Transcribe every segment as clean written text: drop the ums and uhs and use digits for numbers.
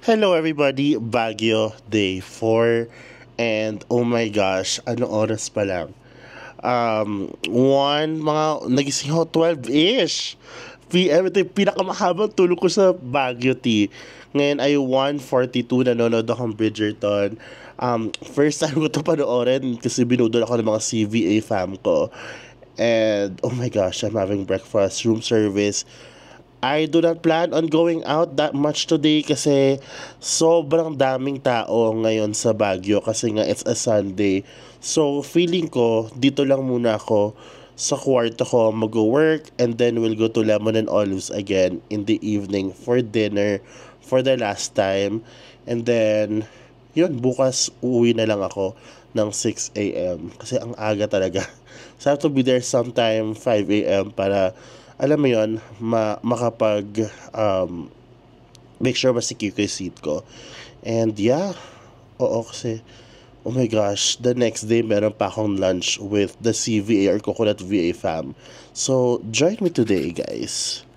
Hello everybody, Baguio Day 4 and oh my gosh, anong oras pa lang? Nagising ako 12-ish PM. Ito yung pinakamahabang tulog ko sa Baguio T. Ngayon ay 1:42, nanonood akong Bridgerton. First time ko ito panoorin kasi binudol ako ng mga CVA fam ko. And oh my gosh, I'm having breakfast, room service. I do not plan on going out that much today kasi sobrang daming tao ngayon sa Baguio kasi nga it's a Sunday. So feeling ko dito lang muna ako sa kwarto ko mag-work and then we'll go to Lemon and Olives again in the evening for dinner for the last time. And then yun, bukas uuwi na lang ako ng 6 a.m. kasi ang aga talaga. So I have to be there sometime 5 a.m. para alam mo yon make sure masecure ko yung seat ko. And yeah, oo kasi, oh my gosh, the next day meron pa akong lunch with the CVA or Coconut VA fam. So, join me today guys.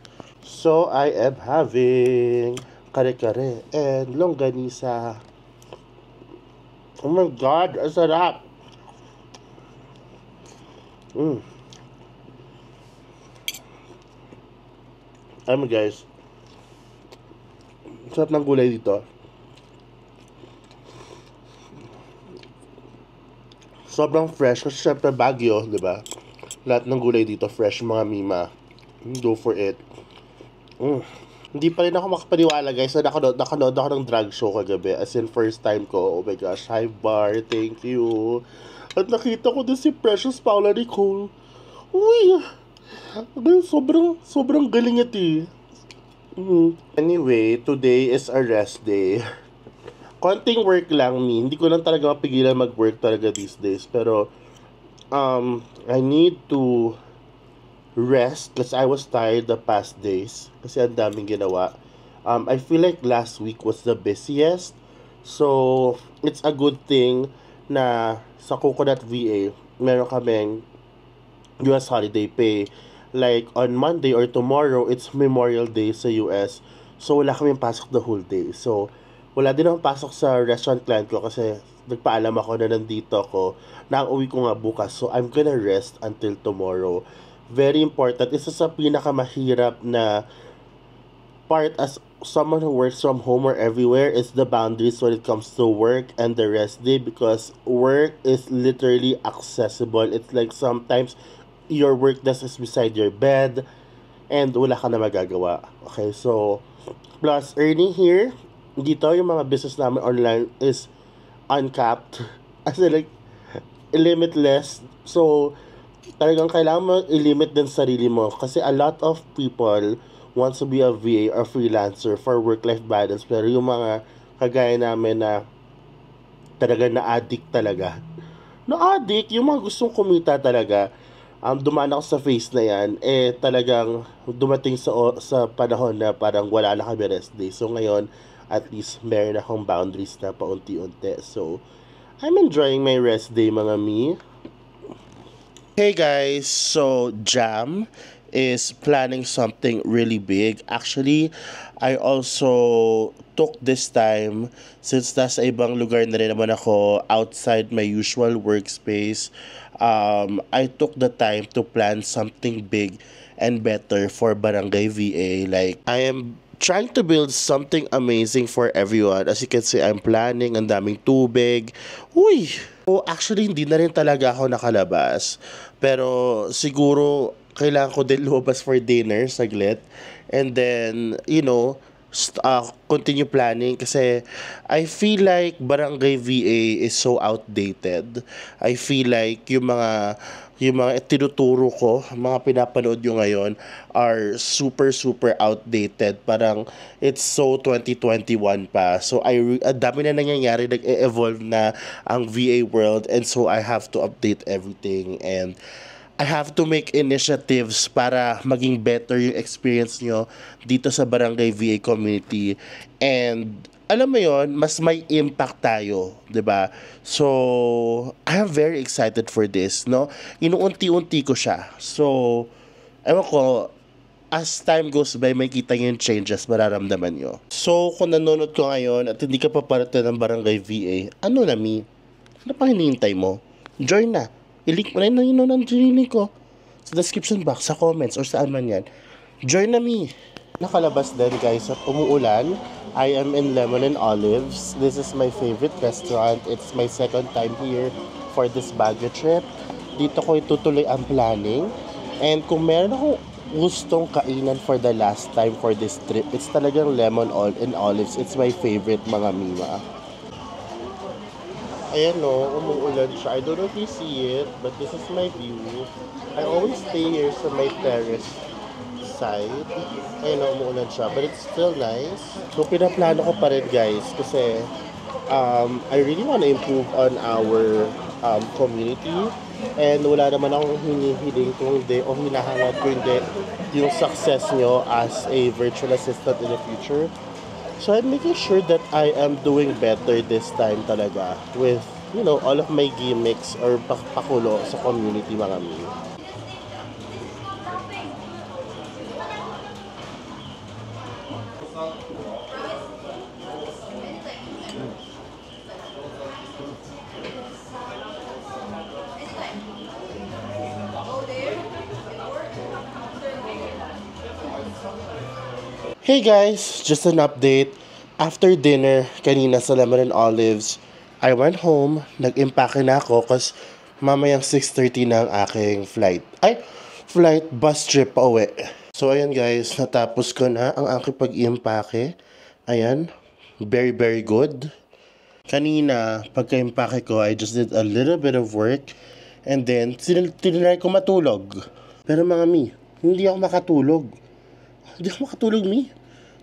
So, I am having kare-kare and longganisa. Oh my god, ang sarap! Alam mo guys, sarap ng gulay dito. Sobrang fresh kasi syempre Baguio, di ba? Lahat ng gulay dito fresh, mga mima. Go for it. Hindi pa rin ako makapaniwala guys na nakanood ako ng drag show kagabi. As in first time ko. Oh my gosh, hi Bar, thank you. At nakita ko din si Precious Paula Nicole. Uy! Sobrang galing ito eh. Anyway, today is a rest day. Konting work lang me. Hindi ko lang talaga mapigilan mag-work talaga these days. Pero, I need to rest kasi I was tired the past days. Kasi ang daming ginawa. I feel like last week was the busiest. So, it's a good thing na sa Coconut VA, meron kaming US holiday pay. Like, on Monday or tomorrow, it's Memorial Day sa US. So, wala kaming pasok the whole day. So, wala din akong pasok sa restaurant client ko kasi nagpaalam ako na nandito ako. Nauwi ko nga bukas. So, I'm gonna rest until tomorrow. Very important. Isa sa pinakamahirap na part as someone who works from home or everywhere is the boundaries when it comes to work and the rest day because work is literally accessible. It's like sometimes your work desk is beside your bed and wala ka na magagawa. Okay, so plus earning here dito yung mga business namin online is uncapped as in like limitless. So talagang kailangan mo i-limit din sarili mo kasi a lot of people wants to be a VA or freelancer for work-life balance pero yung mga kagaya namin na talaga na-addict talaga na-addict, yung mga gustong kumita talaga dumaan ako sa phase na yan, talagang dumating sa panahon na parang wala na kami rest day. So ngayon, at least meron akong boundaries na paunti-unti. So, I'm enjoying my rest day mga mi. Hey guys, so Jam is planning something really big. Actually, I also took this time since nasa ibang lugar na rin naman ako outside my usual workspace. I took the time to plan something big and better for Barangay VA. Like, I am trying to build something amazing for everyone. As you can see, I'm planning, ang daming tubig. Uy! So, actually, hindi na rin talaga ako nakalabas. Pero, siguro, kailangan ko din lumabas for dinner, saglit. And then, continue planning kasi I feel like Barangay VA is so outdated. I feel like yung mga tinuturo ko, mga pinapanood nyo ngayon are super outdated. Parang it's so 2021 pa. So ang dami na nangyayari, nag-evolve na ang VA world and so I have to update everything and I have to make initiatives para maging better yung experience nyo dito sa Barangay VA community. And alam mo yon, mas may impact tayo, 'di ba? So, I am very excited for this, no? Inuunti-unti ko siya. So, ewan ko, as time goes by, may kita nyo yung changes, mararamdaman nyo. So, kung nanonood ko ngayon at hindi ka pa parating ng Barangay VA, ano na mi? Ano pang hinihintay mo? Join na. I-link mo na yun ng link ko sa description box, sa comments, or saan man yan. Join na mi. Nakalabas din guys at umuulan. I am in Lemon and Olives. This is my favorite restaurant. It's my second time here for this Baguio trip. Dito ko itutuloy ang planning. And kung meron akong gustong kainan for the last time for this trip, it's talagang Lemon and Olives. It's my favorite, mga mima. Ayan no, umuulan siya. I don't know if you see it, but this is my view. I always stay here sa my terrace side. Ayun na, umuulan siya. But it's still nice. So, pinaplano ko pa rin guys kasi I really want to improve on our community. And wala naman akong hinihiling kung hindi o hinahangad ko hindi yung success nyo as a virtual assistant in the future. So, I'm making sure that I am doing better this time talaga with, you know, all of my gimmicks or pakulo sa community, mga mi. Hey guys, just an update. After dinner, kanina sa Lemon and Olives, I went home, nag-impake na ako kasi mamayang 6:30 na ang aking flight. Flight bus trip pa uwi. So ayan guys, natapos ko na ang aking pag-impake. Ayan, very very good. Kanina, pagka-impake ko, I just did a little bit of work and then tinry ko matulog. Pero mga mi, hindi ako makatulog. Hindi ako makatulog, mi.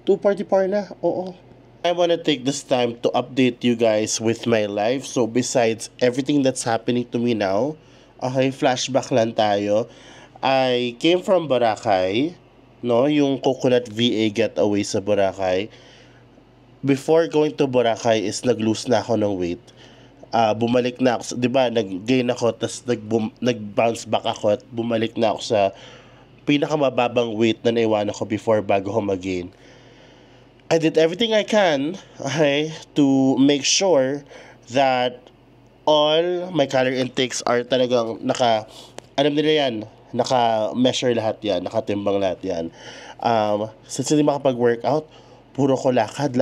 2:44 na, oo. I want to take this time to update you guys with my life. So besides everything that's happening to me now, okay, flashback lang tayo. I came from Boracay, no, yung Coconut VA getaway sa Boracay. Before going to Boracay is nag-lose na ako ng weight. Bumalik na ako, di ba, nag-gain ako, tapos nag-bounce back ako at bumalik na ako sa pinakamababang weight na naiwan ako before bago ako mag-gain. I did everything I can, okay, to make sure that all my calorie intakes are talagang alam nila yan, naka-measure lahat yan, nakatimbang lahat yan. Since hindi makapag-workout, puro ko lakad,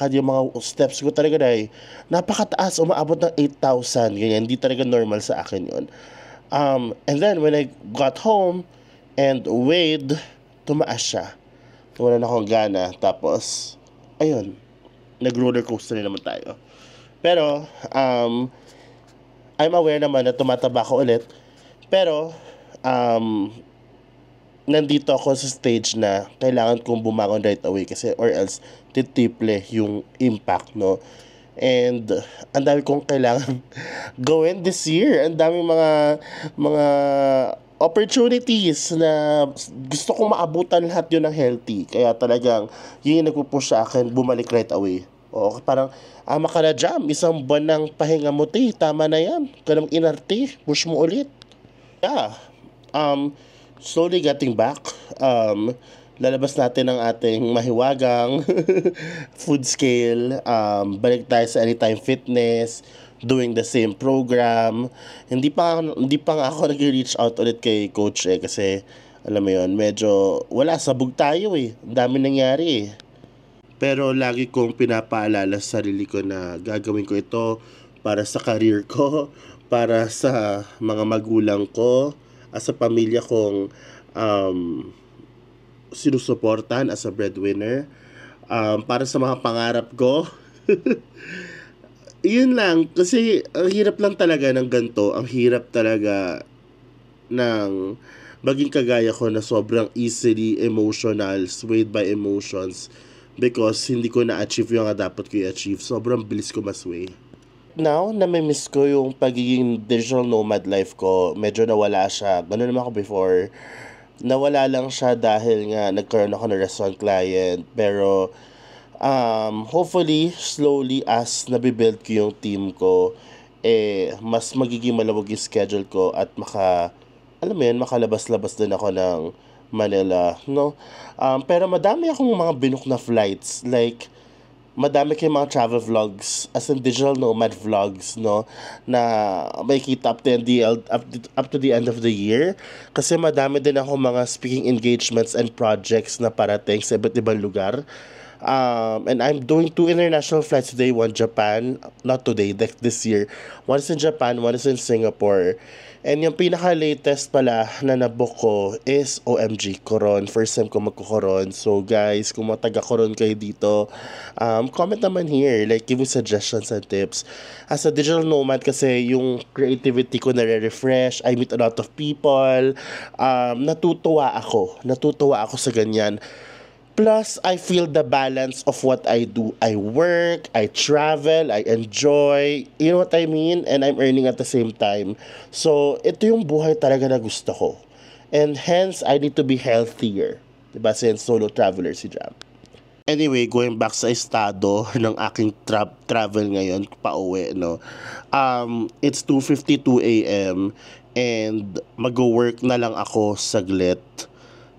yung mga steps ko talaga dahil napakataas, umaabot ng 8,000, ganyan, hindi talaga normal sa akin yun. And then, when I got home and weighed, tumaas siya. Wala na akong gana. Tapos, ayun, nag-roller coaster na naman tayo. Pero, I'm aware naman na tumataba ako ulit. Pero, nandito ako sa stage na kailangan kong bumangon right away kasi or else titiple yung impact, no? And ang dami kong kailangan gawin this year. Ang daming mga opportunities na gusto kong maabutan lahat yun ng healthy. Kaya talagang yun yung nagpupush sa akin, bumalik right away. O parang, ama ka na jam, isang buwan ng pahinga mo, tama na yan. Kanang inarte, push mo ulit. Yeah, slowly getting back. Lalabas natin ang ating mahiwagang food scale. Balik tayo sa Anytime Fitness, doing the same program. Hindi pa nga ako nag-reach out ulit kay coach kasi alam mo yon, medyo wala, sabog tayo eh. Ang dami nangyari eh. Pero lagi kong pinapaalala sa sarili ko na gagawin ko ito para sa career ko, para sa mga magulang ko, as sa pamilya kong sinusuportahan as a breadwinner, para sa mga pangarap ko. Yun lang, kasi ang hirap lang talaga ng ganito. Ang hirap talaga ng maging kagaya ko na sobrang easily emotional, swayed by emotions, because hindi ko na-achieve yung nga dapat ko i-achieve. Sobrang bilis ko masway. Now, namimiss ko yung pagiging digital nomad life ko. Medyo nawala siya. Ganun naman ako before. Nawala lang siya dahil nga nagkaroon ako ng restaurant client. Pero hopefully, slowly as nabibuild ko yung team ko, mas magiging malawag yung schedule ko at alam mo yun, makalabas-labas din ako ng Manila, no? Pero madami akong mga binook na flights. Like, madami kayong mga travel vlogs, as in digital nomad vlogs, no? Na may kita up to the end of the year. Kasi madami din ako mga speaking engagements and projects na parating sa iba't ibang lugar. And I'm doing 2 international flights today, one Japan, not today, this year. One is in Japan, one is in Singapore. And yung pinaka-latest pala na nabook ko is OMG, Coron. First time ko magko-Coron. So guys, kung mga taga-Coron kayo dito, comment naman here. Like, give me suggestions and tips. As a digital nomad kasi, yung creativity ko nare-refresh. I meet a lot of people. Natutuwa ako sa ganyan. Plus, I feel the balance of what I do. I work, I travel, I enjoy. You know what I mean? And I'm earning at the same time. So, ito yung buhay talaga na gusto ko. And hence, I need to be healthier. Diba? Since solo traveler si Jam. Anyway, going back sa estado ng aking travel ngayon, pauwi, no? It's 2:52 a.m. and mag-work na lang ako saglit.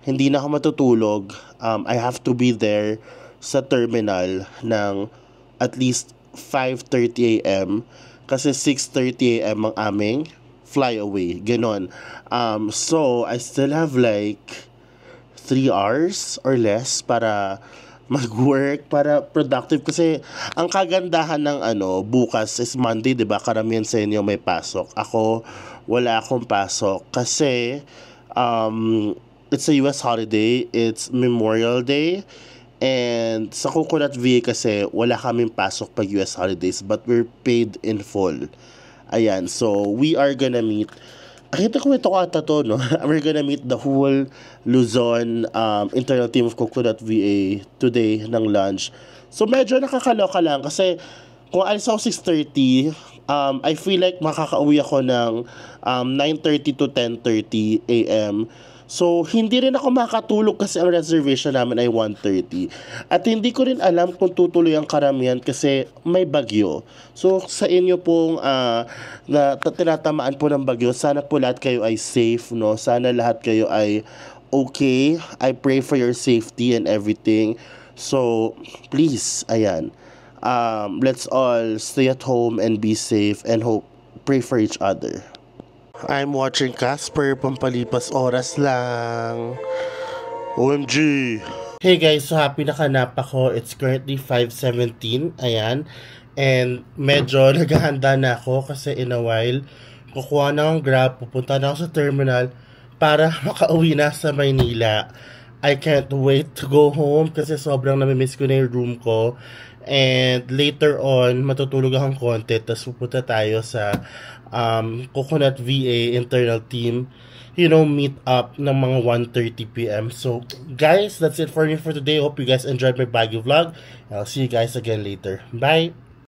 Hindi na ako matutulog. I have to be there sa terminal ng at least 5:30 a.m. kasi 6:30 a.m. ang aming flyaway. Ganon. So, I still have like 3 hours or less para mag-work, para productive. Kasi ang kagandahan ng bukas is Monday, diba? Karamihan sa inyo may pasok. Ako, wala akong pasok. Kasi, it's a US holiday, it's Memorial Day, and sa Coconut VA kasi wala kaming pasok pag US holidays, but we're paid in full. Ayan, so we are gonna meet, nakita ko ito ata to, no? We're gonna meet the whole Luzon internal team of Coconut VA today ng lunch. So medyo nakakaloka lang kasi kung alis ako 6:30, I feel like makakauwi ako ng 9:30 to 10:30 a.m. So, hindi rin ako makatulog kasi ang reservation namin ay 1:30. At hindi ko rin alam kung tutuloy ang karamihan kasi may bagyo. So, sa inyo pong na tinatamaan po ng bagyo, sana po lahat kayo ay safe, no? Sana lahat kayo ay okay. I pray for your safety and everything. So, please, ayan. Let's all stay at home and be safe and pray for each other. I'm watching Casper, pampalipas oras lang. OMG! Hey guys, so happy nakanap ako. It's currently 5:17, ayan. And medyo naghahanda na ako kasi in a while, kukuha na akong Grab, pupunta na ako sa terminal para makauwi na sa Maynila. I can't wait to go home kasi sobrang namimiss ko na yung room ko. And later on, matutulog akong konti, tapos pupunta tayo sa Coconut VA internal team, meet up ng mga 1:30 p.m. So, guys, that's it for me for today. Hope you guys enjoyed my Baguio vlog. I'll see you guys again later. Bye!